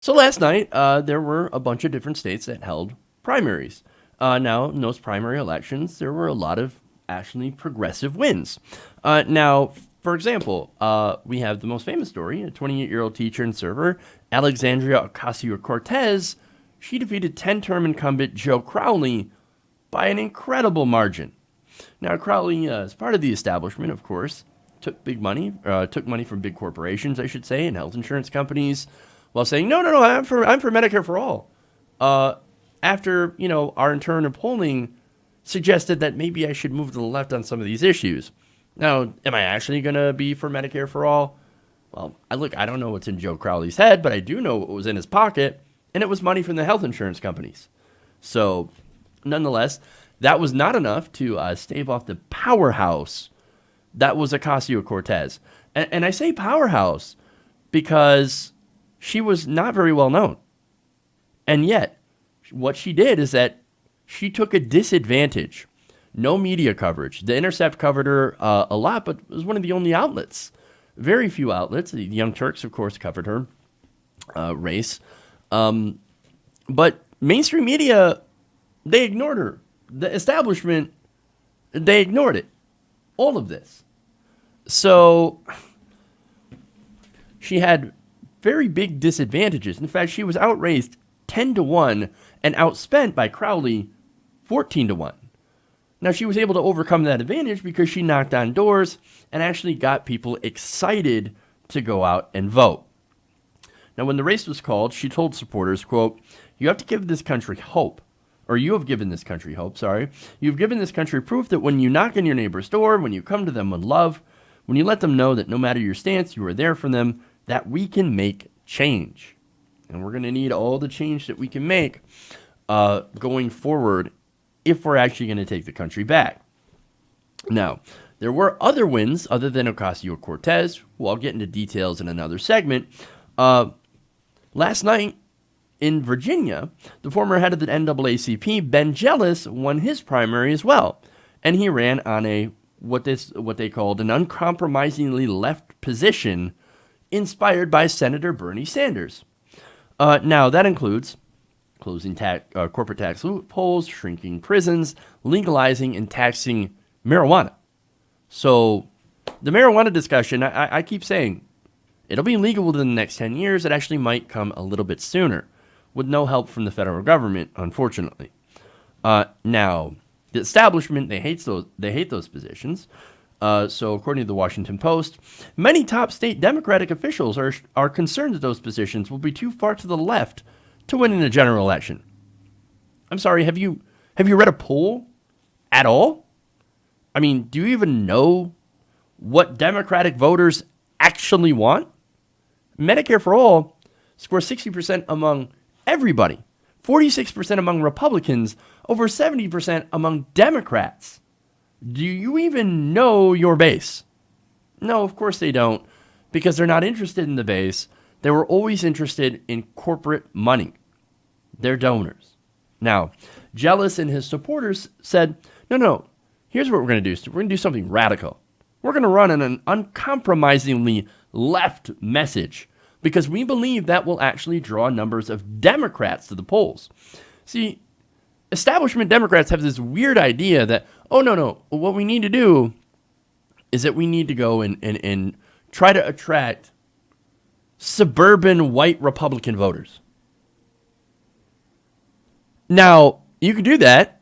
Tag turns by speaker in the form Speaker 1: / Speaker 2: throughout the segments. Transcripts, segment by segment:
Speaker 1: So last night, there were a bunch of different states that held primaries. Now, in those primary elections, there were a lot of actually progressive wins. Now, for example, we have the most famous story: a 28-year-old teacher and server, Alexandria OcasioCortez. She defeated 10-term incumbent Joe Crowley by an incredible margin. Now, Crowley is part of the establishment, of course, took money from big corporations, I should say, and health insurance companies, while saying, no, I'm for Medicare for all. After, our internal polling suggested that maybe I should move to the left on some of these issues. Now, am I actually going to be for Medicare for all? Well, I don't know what's in Joe Crowley's head, but I do know what was in his pocket, and it was money from the health insurance companies. So, nonetheless, that was not enough to stave off the powerhouse that was Ocasio-Cortez. And I say powerhouse because she was not very well known. And yet, what she did is that she took a disadvantage. No media coverage. The Intercept covered her a lot, but it was one of the only outlets. Very few outlets. The Young Turks, of course, covered her race. But mainstream media, they ignored her. The establishment, they ignored it. All of this. So she had very big disadvantages. In fact, she was outraised 10-1 and outspent by Crowley 14-1. Now, she was able to overcome that advantage because she knocked on doors and actually got people excited to go out and vote. Now, when the race was called, she told supporters, quote, "You have to give this country hope. Or you have given this country hope, sorry. You've given this country proof that when you knock on your neighbor's door, when you come to them with love, when you let them know that no matter your stance, you are there for them, that we can make change." And we're going to need all the change that we can make going forward if we're actually going to take the country back. Now, there were other wins other than Ocasio-Cortez, who I'll get into details in another segment. Last night, in Virginia, the former head of the NAACP, Ben Jealous, won his primary as well, and he ran on what they called an uncompromisingly left position, inspired by Senator Bernie Sanders. Now that includes closing corporate tax loopholes, shrinking prisons, legalizing and taxing marijuana. So the marijuana discussion, I keep saying, it'll be legal within the next 10 years. It actually might come a little bit sooner, with no help from the federal government, unfortunately. Now, the establishment, they hate those positions. So according to the Washington Post, many top state Democratic officials are concerned that those positions will be too far to the left to win in a general election. I'm sorry, have you read a poll at all? I mean, do you even know what Democratic voters actually want? Medicare for All scores 60% among everybody, 46% among Republicans, over 70% among Democrats. Do you even know your base? No, of course they don't, because they're not interested in the base. They were always interested in corporate money, their donors. Now, Jealous and his supporters said, no, here's what we're going to do. We're going to do something radical. We're going to run an uncompromisingly left message, because we believe that will actually draw numbers of Democrats to the polls. See, establishment Democrats have this weird idea that, oh, no, what we need to do is that we need to go and try to attract suburban white Republican voters. Now, you can do that,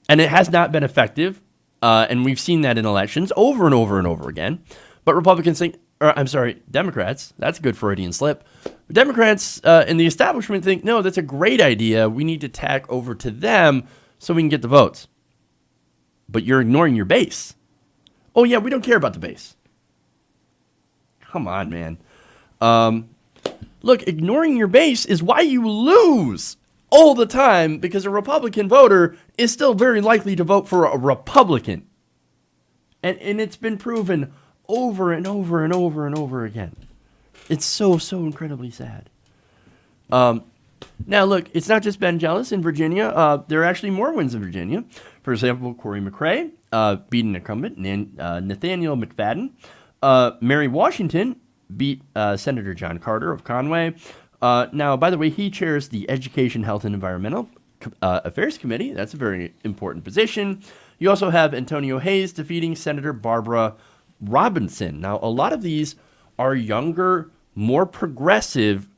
Speaker 1: and it has not been effective, and we've seen that in elections over and over and over again. But Democrats, that's a good Freudian slip. But Democrats in the establishment think, no, that's a great idea. We need to tack over to them so we can get the votes. But you're ignoring your base. Oh, yeah, we don't care about the base. Come on, man. Look, ignoring your base is why you lose all the time, because a Republican voter is still very likely to vote for a Republican. And it's been proven over and over and over and over again. It's so incredibly sad. Now, look, it's not just Ben Jealous in Virginia. There are actually more wins in Virginia. For example, Corey McRae beat an incumbent, Nathaniel McFadden. Mary Washington beat Senator John Carter of Conway. Now, by the way, he chairs the Education, Health, and Environmental Affairs Committee. That's a very important position. You also have Antonio Hayes defeating Senator Barbara Robinson. Now, a lot of these are younger, more progressive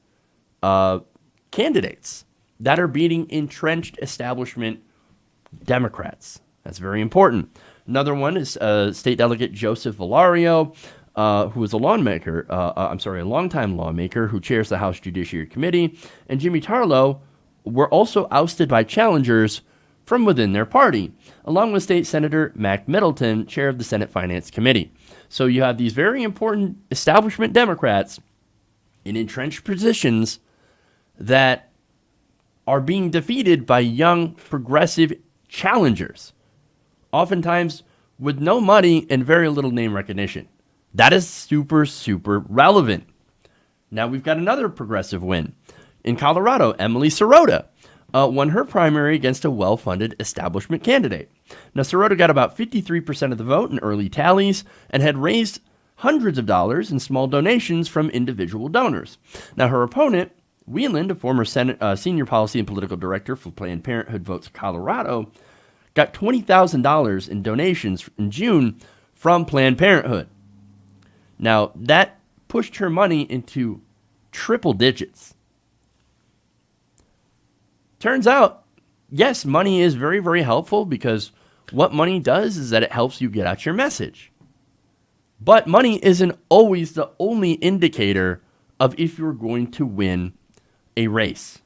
Speaker 1: candidates that are beating entrenched establishment Democrats. That's very important. Another one is State Delegate Joseph Valerio, who is a longtime lawmaker who chairs the House Judiciary Committee, and Jimmy Tarlow were also ousted by challengers from within their party, along with State Senator Mac Middleton, chair of the Senate Finance Committee. So you have these very important establishment Democrats in entrenched positions that are being defeated by young, progressive challengers, oftentimes with no money and very little name recognition. That is super, super relevant. Now we've got another progressive win. In Colorado, Emily Sirota won her primary against a well-funded establishment candidate. Now, Sirota got about 53% of the vote in early tallies and had raised hundreds of dollars in small donations from individual donors. Now, her opponent, Wheeland, a former senior policy and political director for Planned Parenthood Votes Colorado, got $20,000 in donations in June from Planned Parenthood. Now, that pushed her money into triple digits. Turns out, yes, money is very, very helpful because what money does is that it helps you get out your message. But money isn't always the only indicator of if you're going to win a race.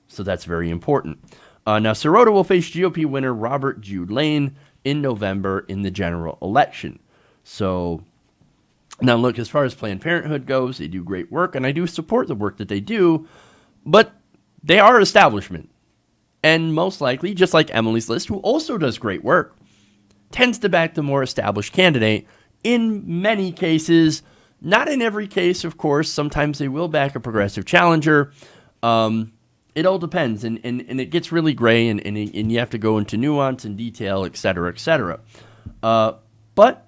Speaker 1: So that's very important. Now, Sirota will face GOP winner Robert Jude Lane in November in the general election. So, now look, as far as Planned Parenthood goes, they do great work, and I do support the work that they do, but they are establishment. And most likely, just like Emily's List, who also does great work, tends to back the more established candidate in many cases. Not in every case, of course. Sometimes they will back a progressive challenger. It all depends, and it gets really gray, and you have to go into nuance and detail, et cetera, et cetera. But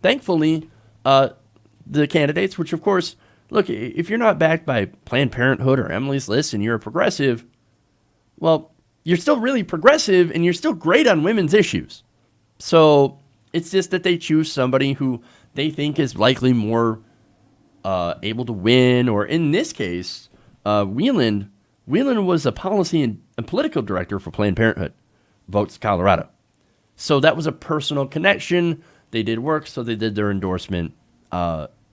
Speaker 1: thankfully, the candidates, which of course, look, if you're not backed by Planned Parenthood or Emily's List and you're a progressive, well, you're still really progressive and you're still great on women's issues. So it's just that they choose somebody who they think is likely more able to win, or in this case, Wheeland was a policy and political director for Planned Parenthood Votes Colorado. So that was a personal connection. They did work, so they did their endorsement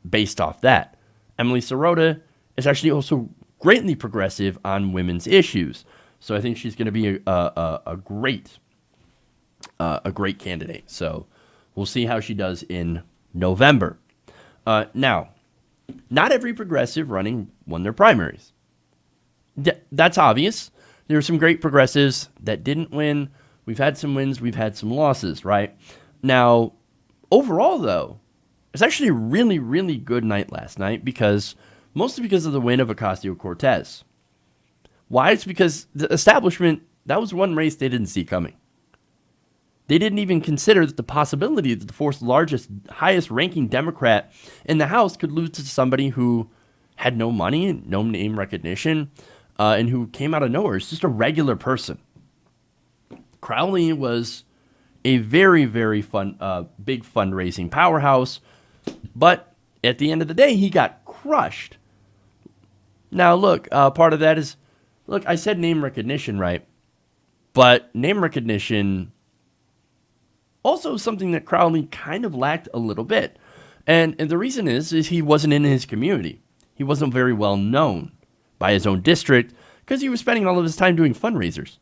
Speaker 1: based off that. Emily Sirota is actually also greatly progressive on women's issues. So I think she's going to be a great candidate. So we'll see how she does in November. Now, not every progressive running won their primaries. That's obvious. There are some great progressives that didn't win. We've had some wins. We've had some losses, right? Now, overall, though, it's actually a really, really good night last night mostly because of the win of Ocasio-Cortez. Why? It's because the establishment, that was one race they didn't see coming. They didn't even consider that the possibility that the fourth largest, highest ranking Democrat in the House could lose to somebody who had no money and no name recognition, and who came out of nowhere. It's just a regular person. Crowley was a very, very fun, big fundraising powerhouse, but at the end of the day, he got crushed. Now, look, part of that is, look, I said name recognition, right? But name recognition also something that Crowley kind of lacked a little bit. And the reason is he wasn't in his community. He wasn't very well known by his own district because he was spending all of his time doing fundraisers.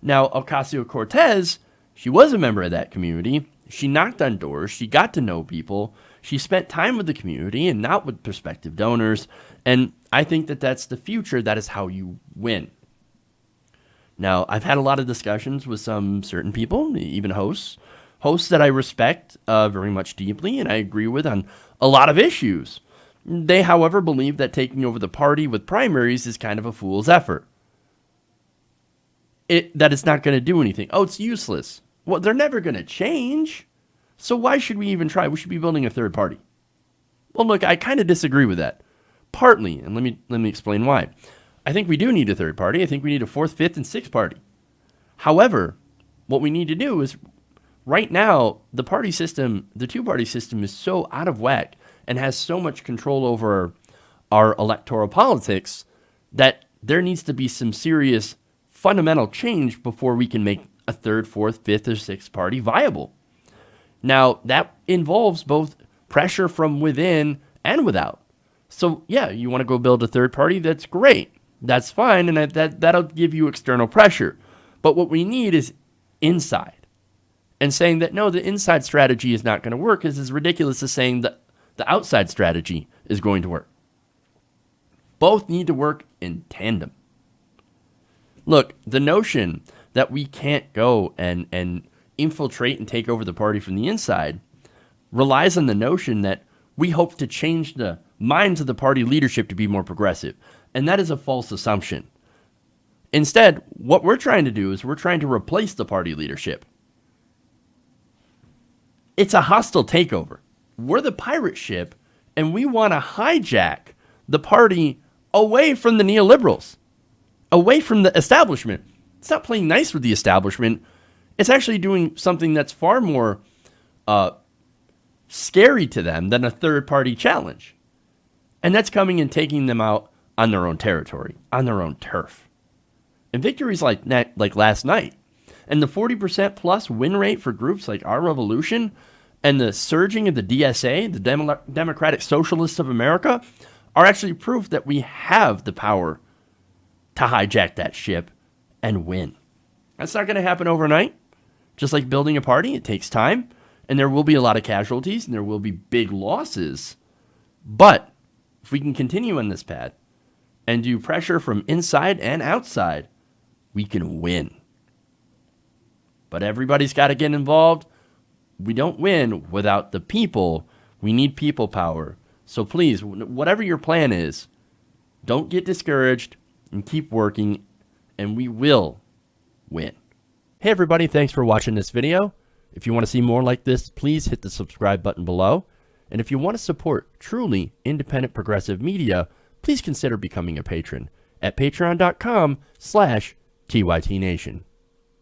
Speaker 1: Now, Ocasio-Cortez, she was a member of that community. She knocked on doors. She got to know people. She spent time with the community and not with prospective donors. And I think that that's the future. That is how you win. Now, I've had a lot of discussions with some certain people, even hosts that I respect very much deeply and I agree with on a lot of issues. They, however, believe that taking over the party with primaries is kind of a fool's effort. That it's not going to do anything. Oh, it's useless. Well, they're never going to change. So why should we even try? We should be building a third party. Well, look, I kind of disagree with that. Partly, and let me explain why. I think we do need a third party. I think we need a fourth, fifth, and sixth party. However, what we need to do is, right now, the party system, the two-party system, is so out of whack and has so much control over our electoral politics that there needs to be some serious fundamental change before we can make a third, fourth, fifth, or sixth party viable. Now, that involves both pressure from within and without. So, yeah, you want to go build a third party? That's great. That's fine, and that'll give you external pressure. But what we need is inside. And saying that, no, the inside strategy is not going to work is as ridiculous as saying that the outside strategy is going to work. Both need to work in tandem. Look, the notion that we can't go and infiltrate and take over the party from the inside relies on the notion that we hope to change the minds of the party leadership to be more progressive. And that is a false assumption. Instead, what we're trying to do is we're trying to replace the party leadership. It's a hostile takeover. We're the pirate ship, and we want to hijack the party away from the neoliberals, away from the establishment. It's not playing nice with the establishment. It's actually doing something that's far more scary to them than a third-party challenge. And that's coming and taking them out on their own territory, on their own turf. And victories like last night, and the 40% plus win rate for groups like Our Revolution, and the surging of the DSA, the Democratic Socialists of America, are actually proof that we have the power to hijack that ship and win. That's not going to happen overnight. Just like building a party, it takes time, and there will be a lot of casualties, and there will be big losses. But if we can continue on this path and do pressure from inside and outside, we can win. But everybody's got to get involved. We don't win without the people. We need people power. So please, whatever your plan is, don't get discouraged and keep working, and we will win. Hey everybody, thanks for watching this video. If you want to see more like this, please hit the subscribe button below. And if you want to support truly independent progressive media, please consider becoming a patron at patreon.com/TYTNation.